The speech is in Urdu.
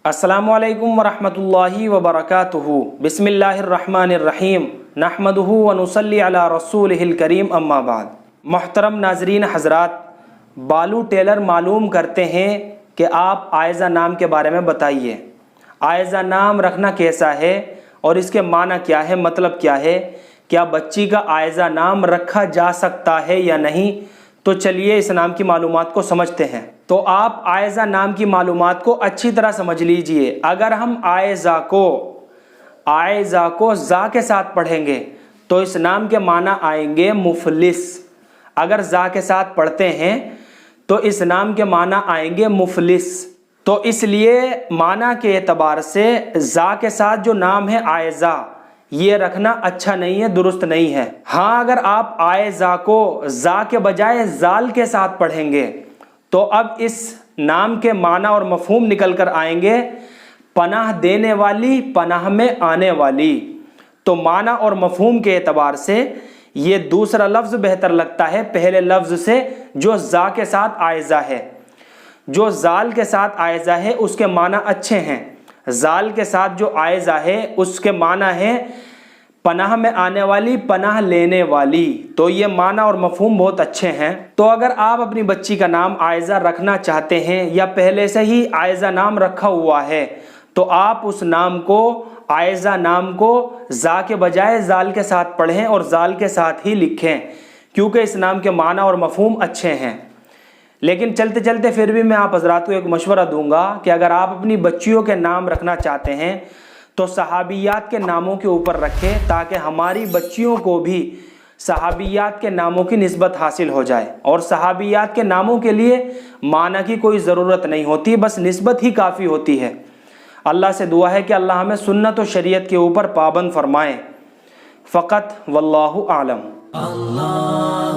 السلام علیکم ورحمۃ اللہ وبرکاتہ۔ بسم اللہ الرحمن الرحیم، نحمدہ ونصلی علی رسولہ الکریم، اما بعد۔ محترم ناظرین حضرات، بالو ٹیلر معلوم کرتے ہیں کہ آپ عائزہ نام کے بارے میں بتائیے۔ عائزہ نام رکھنا کیسا ہے اور اس کے معنی کیا ہے، مطلب کیا ہے؟ کیا بچی کا عائزہ نام رکھا جا سکتا ہے یا نہیں؟ تو چلیے اس نام کی معلومات کو سمجھتے ہیں۔ تو آپ عائزہ نام کی معلومات کو اچھی طرح سمجھ لیجئے۔ اگر ہم عائزہ کو زا کے ساتھ پڑھیں گے تو اس نام کے معنی آئیں گے مفلس۔ اگر زا کے ساتھ پڑھتے ہیں تو اس نام کے معنی آئیں گے مفلس۔ تو اس لیے معنی کے اعتبار سے زا کے ساتھ جو نام ہے عائزہ، یہ رکھنا اچھا نہیں ہے، درست نہیں ہے۔ ہاں، اگر آپ عائزہ کو زا کے بجائے زال کے ساتھ پڑھیں گے تو اب اس نام کے معنی اور مفہوم نکل کر آئیں گے پناہ دینے والی، پناہ میں آنے والی۔ تو معنی اور مفہوم کے اعتبار سے یہ دوسرا لفظ بہتر لگتا ہے پہلے لفظ سے جو زا کے ساتھ عائزہ ہے۔ جو زال کے ساتھ عائزہ ہے اس کے معنی اچھے ہیں، زال کے ساتھ جو عائزہ ہے اس کے معنی ہے پناہ میں آنے والی، پناہ لینے والی۔ تو یہ معنی اور مفہوم بہت اچھے ہیں۔ تو اگر آپ اپنی بچی کا نام عائزہ رکھنا چاہتے ہیں یا پہلے سے ہی عائزہ نام رکھا ہوا ہے تو آپ اس نام کو، عائزہ نام کو زا کے بجائے زال کے ساتھ پڑھیں اور زال کے ساتھ ہی لکھیں، کیونکہ اس نام کے معنی اور مفہوم اچھے ہیں۔ لیکن چلتے چلتے پھر بھی میں آپ حضرات کو ایک مشورہ دوں گا کہ اگر آپ اپنی بچیوں کے نام رکھنا چاہتے ہیں تو صحابیات کے ناموں کے اوپر رکھیں تاکہ ہماری بچیوں کو بھی صحابیات کے ناموں کی نسبت حاصل ہو جائے۔ اور صحابیات کے ناموں کے لیے معنی کی کوئی ضرورت نہیں ہوتی، بس نسبت ہی کافی ہوتی ہے۔ اللہ سے دعا ہے کہ اللہ ہمیں سنت و شریعت کے اوپر پابند فرمائے۔ فقط واللہ اعلم۔ اللہ